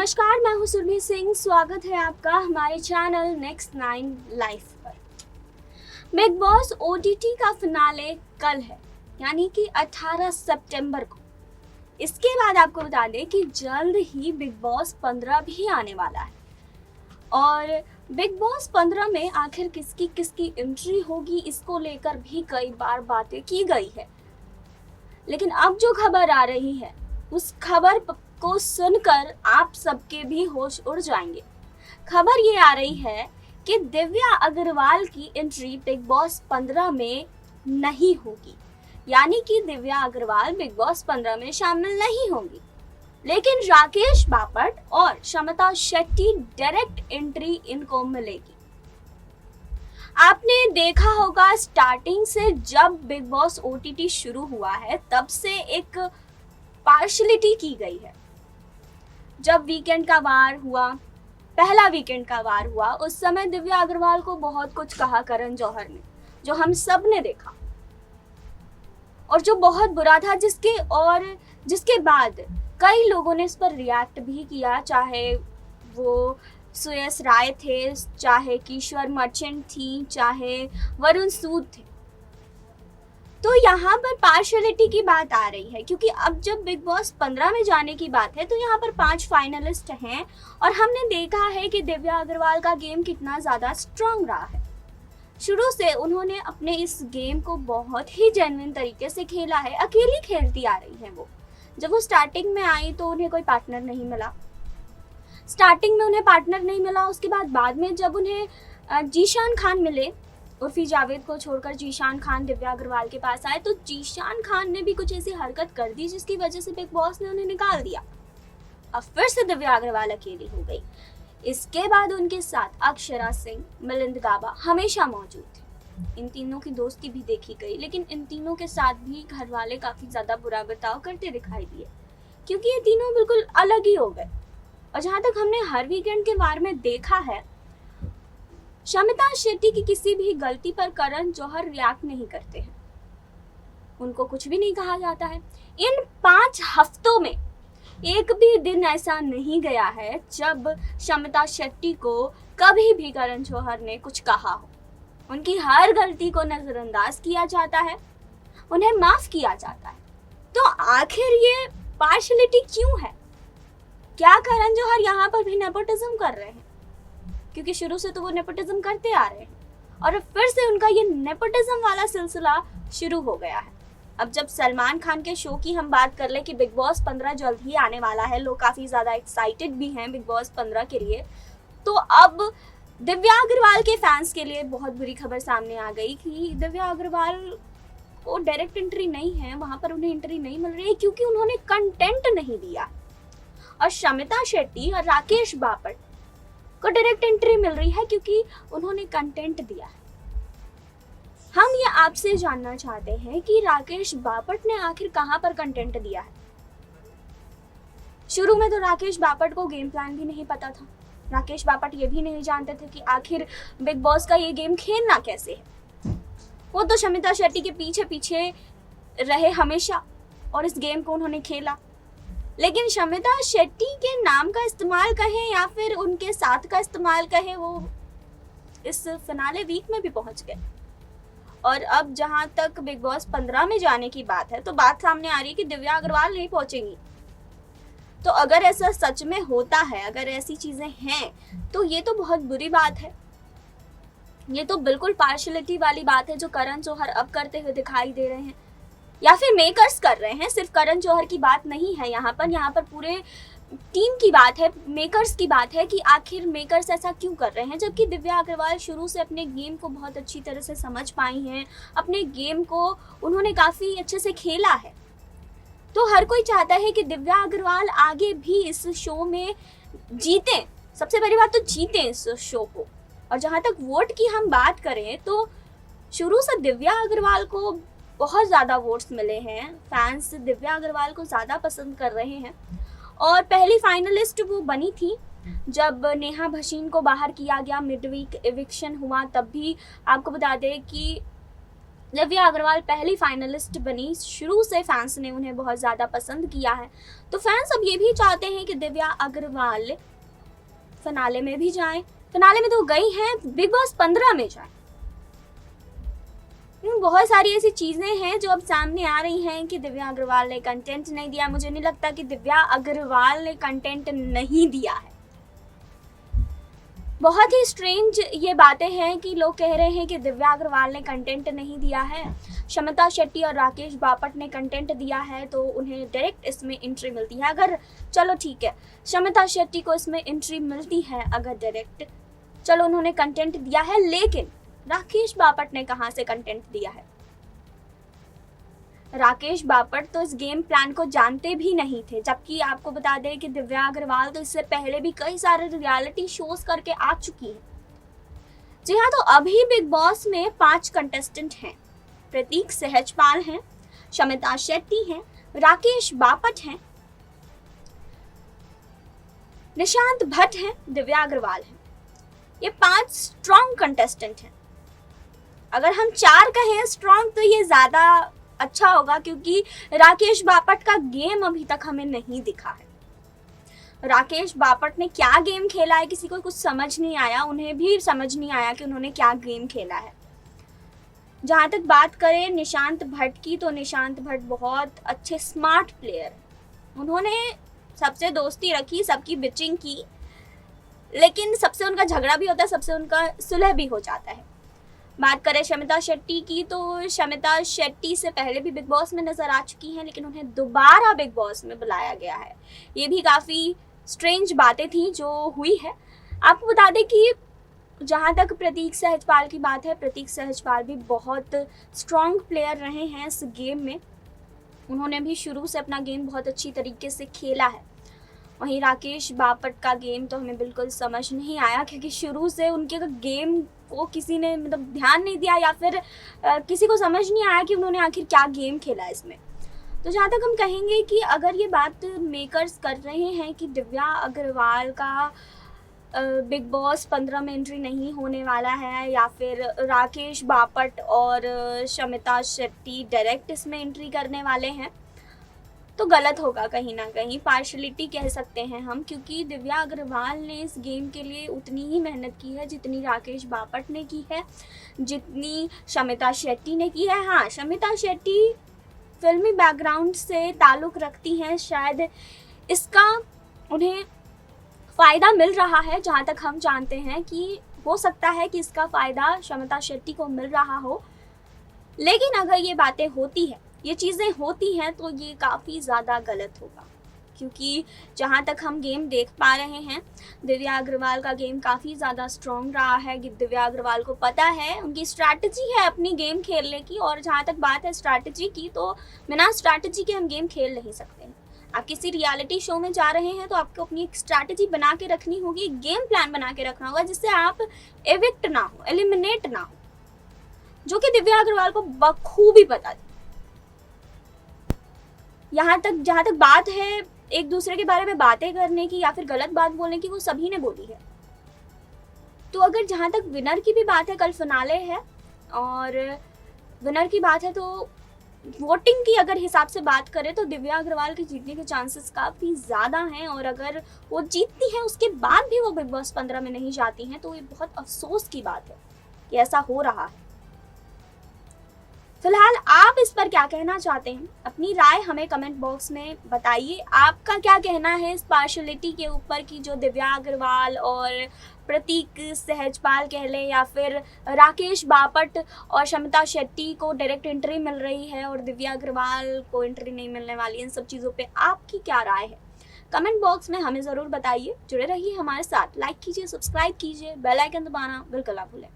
नमस्कार, मैं हूं सुरभि सिंह। स्वागत है आपका हमारे चैनल नेक्स्ट 9 लाइफ पर। बिग बॉस ओटीटी का फिनाले कल है, यानी कि 18 सितंबर को। इसके बाद आपको बता दें कि जल्द ही बिग बॉस 15 भी आने वाला है और बिग बॉस 15 में आखिर किसकी किसकी एंट्री होगी, इसको लेकर भी कई बार बातें की गई है। लेकिन अब जो खबर आ रही है उस खबर को सुनकर आप सबके भी होश उड़ जाएंगे। खबर ये आ रही है कि दिव्या अग्रवाल की एंट्री बिग बॉस 15 में नहीं होगी, यानी कि दिव्या अग्रवाल बिग बॉस 15 में शामिल नहीं होंगी। लेकिन राकेश बापट और शमिता शेट्टी डायरेक्ट एंट्री इनको मिलेगी। आपने देखा होगा स्टार्टिंग से जब बिग बॉस ओटीटी शुरू हुआ है तब से एक पार्शलिटी की गई है। जब वीकेंड का वार हुआ, पहला वीकेंड का वार हुआ, उस समय दिव्या अग्रवाल को बहुत कुछ कहा करण जौहर ने, जो हम सब ने देखा और जो बहुत बुरा था, जिसके बाद कई लोगों ने इस पर रिएक्ट भी किया, चाहे वो सुयस राय थे, चाहे किशोर मर्चेंट थी, चाहे वरुण सूद थे। तो यहाँ पर पार्शियलिटी की बात आ रही है, क्योंकि अब जब बिग बॉस 15 में जाने की बात है तो यहाँ पर 5 फाइनलिस्ट हैं और हमने देखा है कि दिव्या अग्रवाल का गेम कितना ज़्यादा स्ट्रांग रहा है। शुरू से उन्होंने अपने इस गेम को बहुत ही जेन्युइन तरीके से खेला है, अकेली खेलती आ रही है वो। जब वो स्टार्टिंग में आई तो उन्हें कोई पार्टनर नहीं मिला, उसके बाद में जब उन्हें जीशान खान मिले, उर्फी जावेद को छोड़कर जीशान खान दिव्या अग्रवाल के पास आए, तो जीशान खान ने भी कुछ ऐसी हरकत कर दी जिसकी वजह से बिग बॉस ने उन्हें निकाल दिया। अब फिर से दिव्या अग्रवाल अकेली हो गई। इसके बाद उनके साथ अक्षरा सिंह, मिलिंद गाबा हमेशा मौजूद थे। इन तीनों की दोस्ती भी देखी गई, लेकिन इन तीनों के साथ भी घर वाले काफी ज्यादा बुरा बर्ताव करते दिखाई दिए, क्योंकि ये तीनों बिल्कुल अलग ही हो गए। और जहां तक हमने हर वीकेंड के वार में देखा है, शमिता शेट्टी की किसी भी गलती पर करण जौहर रिएक्ट नहीं करते हैं, उनको कुछ भी नहीं कहा जाता है। इन 5 हफ्तों में एक भी दिन ऐसा नहीं गया है जब शमिता शेट्टी को कभी भी करण जौहर ने कुछ कहा हो। उनकी हर गलती को नजरअंदाज किया जाता है, उन्हें माफ किया जाता है। तो आखिर ये पार्शियलिटी क्यों है? क्या करण जौहर यहाँ पर भी नेपोटिज्म कर रहे हैं? क्योंकि शुरू से तो वो नेपोटिज्म करते आ रहे हैं और फिर से उनका ये नेपोटिज्म वाला सिलसिला शुरू हो गया है। अब जब सलमान खान के शो की हम बात कर ले कि बिग बॉस 15 जल्द ही आने वाला है, लोग काफी ज्यादा एक्साइटेड भी हैं बिग बॉस 15 के लिए, तो अब दिव्या अग्रवाल के फैंस के लिए बहुत बुरी खबर सामने आ गई कि दिव्या अग्रवाल को डायरेक्ट एंट्री नहीं है, वहां पर उन्हें एंट्री नहीं मिल रही है क्योंकि उन्होंने कंटेंट नहीं दिया। और शमिता शेट्टी और राकेश बापट को डायरेक्ट एंट्री मिल रही है क्योंकि उन्होंने कंटेंट दिया है। हम ये आपसे जानना चाहते हैं कि राकेश बापट ने आखिर कहां पर कंटेंट दिया है। शुरू में तो राकेश बापट को गेम प्लान भी नहीं पता था। राकेश बापट ये भी नहीं जानते थे कि आखिर बिग बॉस का ये गेम खेलना कैसे है। वो तो शमिता शेट्टी के पीछे पीछे रहे हमेशा और इस गेम को उन्होंने खेला। लेकिन शमिता शेट्टी के नाम का इस्तेमाल कहें या फिर उनके साथ का इस्तेमाल कहें, वो इस फिनाले वीक में भी पहुंच गए। और अब जहां तक बिग बॉस 15 में जाने की बात है तो बात सामने आ रही है कि दिव्या अग्रवाल नहीं पहुंचेंगी। तो अगर ऐसा सच में होता है, अगर ऐसी चीजें हैं, तो ये तो बहुत बुरी बात है। ये तो बिल्कुल पार्शियलिटी वाली बात है जो करण जौहर अब करते हुए दिखाई दे रहे हैं, या फिर मेकर्स कर रहे हैं। सिर्फ करण जौहर की बात नहीं है यहाँ पर पूरे टीम की बात है, मेकर्स की बात है कि आखिर मेकर्स ऐसा क्यों कर रहे हैं, जबकि दिव्या अग्रवाल शुरू से अपने गेम को बहुत अच्छी तरह से समझ पाई हैं, अपने गेम को उन्होंने काफ़ी अच्छे से खेला है। तो हर कोई चाहता है कि दिव्या अग्रवाल आगे भी इस शो में जीतें। सबसे बड़ी बात तो जीतें इस शो को। और जहाँ तक वोट की हम बात करें तो शुरू से दिव्या अग्रवाल को बहुत ज़्यादा वोट्स मिले हैं, फैंस दिव्या अग्रवाल को ज़्यादा पसंद कर रहे हैं। और पहली फाइनलिस्ट वो बनी थी जब नेहा भसीन को बाहर किया गया, मिड वीक एविक्शन हुआ, तब भी आपको बता दें कि दिव्या अग्रवाल पहली फाइनलिस्ट बनी, शुरू से फैंस ने उन्हें बहुत ज़्यादा पसंद किया है। तो फैंस अब ये भी चाहते हैं कि दिव्या अग्रवाल फिनाले में भी जाएं। फिनाले में तो गई हैं, बिग बॉस 15 में जाएं। बहुत सारी ऐसी चीज़ें हैं जो अब सामने आ रही हैं कि दिव्या अग्रवाल ने कंटेंट नहीं दिया। मुझे नहीं लगता कि दिव्या अग्रवाल ने कंटेंट नहीं दिया है। बहुत ही स्ट्रेंज ये बातें हैं कि लोग कह रहे हैं कि दिव्या अग्रवाल ने कंटेंट नहीं दिया है। शमिता शेट्टी और राकेश बापट ने कंटेंट दिया है तो उन्हें डायरेक्ट इसमें एंट्री मिलती है। अगर चलो ठीक है, शमिता शेट्टी को इसमें एंट्री मिलती है अगर डायरेक्ट, चलो उन्होंने कंटेंट दिया है, लेकिन राकेश बापट ने कहाँ से कंटेंट दिया है? राकेश बापट तो इस गेम प्लान को जानते भी नहीं थे। जबकि आपको बता दें कि दिव्या अग्रवाल तो इससे पहले भी कई सारे रियलिटी शोज करके आ चुकी है। जी हाँ, तो अभी बिग बॉस में 5 कंटेस्टेंट हैं। प्रतीक सहजपाल हैं, शमिता शेट्टी हैं, राकेश बापट हैं, निशांत भट्ट हैं, दिव्या अग्रवाल हैं। ये 5 स्ट्रॉन्ग कंटेस्टेंट हैं। अगर हम 4 कहें स्ट्रॉन्ग तो ये ज्यादा अच्छा होगा, क्योंकि राकेश बापट का गेम अभी तक हमें नहीं दिखा है। राकेश बापट ने क्या गेम खेला है किसी को कुछ समझ नहीं आया, उन्हें भी समझ नहीं आया कि उन्होंने क्या गेम खेला है। जहाँ तक बात करें निशांत भट्ट की, तो निशांत भट्ट बहुत अच्छे स्मार्ट प्लेयर, उन्होंने सबसे दोस्ती रखी, सबकी बिचिंग की, लेकिन सबसे उनका झगड़ा भी होता है, सबसे उनका सुलह भी हो जाता है। बात करें शमिता शेट्टी की, तो शमिता शेट्टी से पहले भी बिग बॉस में नजर आ चुकी हैं, लेकिन उन्हें दोबारा बिग बॉस में बुलाया गया है। ये भी काफ़ी स्ट्रेंज बातें थी जो हुई है। आपको बता दें कि जहाँ तक प्रतीक सहजपाल की बात है, प्रतीक सहजपाल भी बहुत स्ट्रॉन्ग प्लेयर रहे हैं इस गेम में। उन्होंने भी शुरू से अपना गेम बहुत अच्छी तरीके से खेला है। वहीं राकेश बापट का गेम तो हमें बिल्कुल समझ नहीं आया, क्योंकि शुरू से उनके गेम को किसी ने मतलब ध्यान नहीं दिया, या फिर किसी को समझ नहीं आया कि उन्होंने आखिर क्या गेम खेला है इसमें। तो जहाँ तक हम कहेंगे कि अगर ये बात मेकर्स कर रहे हैं कि दिव्या अग्रवाल का बिग बॉस 15 में एंट्री नहीं होने वाला है, या फिर राकेश बापट और शमिता शेट्टी डायरेक्ट इसमें एंट्री करने वाले हैं, तो गलत होगा कहीं ना कहीं, पार्शलिटी कह सकते हैं हम, क्योंकि दिव्या अग्रवाल ने इस गेम के लिए उतनी ही मेहनत की है जितनी राकेश बापट ने की है, जितनी शमिता शेट्टी ने की है। हाँ, शमिता शेट्टी फिल्मी बैकग्राउंड से ताल्लुक़ रखती हैं, शायद इसका उन्हें फ़ायदा मिल रहा है। जहाँ तक हम जानते हैं कि हो सकता है कि इसका फ़ायदा शमिता शेट्टी को मिल रहा हो, लेकिन अगर ये बातें होती है, ये चीज़ें होती हैं, तो ये काफ़ी ज़्यादा गलत होगा, क्योंकि जहाँ तक हम गेम देख पा रहे हैं, दिव्या अग्रवाल का गेम काफ़ी ज़्यादा स्ट्रॉन्ग रहा है। दिव्या अग्रवाल को पता है, उनकी स्ट्रैटेजी है अपनी गेम खेलने की, और जहाँ तक बात है स्ट्रैटेजी की, तो बिना स्ट्रैटेजी के हम गेम खेल नहीं सकते। आप किसी रियलिटी शो में जा रहे हैं तो आपको अपनी एक स्ट्रैटेजी बना के रखनी होगी, गेम प्लान बना के रखना होगा, जिससे आप एविक्ट ना हो, एलिमिनेट ना हो, जो कि दिव्या अग्रवाल को बखूबी पता थी। जहाँ तक बात है एक दूसरे के बारे में बातें करने की या फिर गलत बात बोलने की, वो सभी ने बोली है। तो अगर जहाँ तक विनर की भी बात है, कल फिनाले है और विनर की बात है, तो वोटिंग की अगर हिसाब से बात करें तो दिव्या अग्रवाल के जीतने के चांसेस काफ़ी ज़्यादा हैं, और अगर वो जीतती हैं उसके बाद भी वो बिग बॉस 15 में नहीं जाती हैं, तो ये बहुत अफसोस की बात है कि ऐसा हो रहा है। फिलहाल आप इस पर क्या कहना चाहते हैं? अपनी राय हमें कमेंट बॉक्स में बताइए। आपका क्या कहना है इस पार्शलिटी के ऊपर कि जो दिव्या अग्रवाल और प्रतीक सहजपाल कह लें, या फिर राकेश बापट और शमिता शेट्टी को डायरेक्ट एंट्री मिल रही है और दिव्या अग्रवाल को एंट्री नहीं मिलने वाली, इन सब चीज़ों पे आपकी क्या राय है? कमेंट बॉक्स में हमें ज़रूर बताइए। जुड़े रहिए हमारे साथ, लाइक कीजिए, सब्सक्राइब कीजिए, बेल आइकन दबाना बिल्कुल ना भूलें।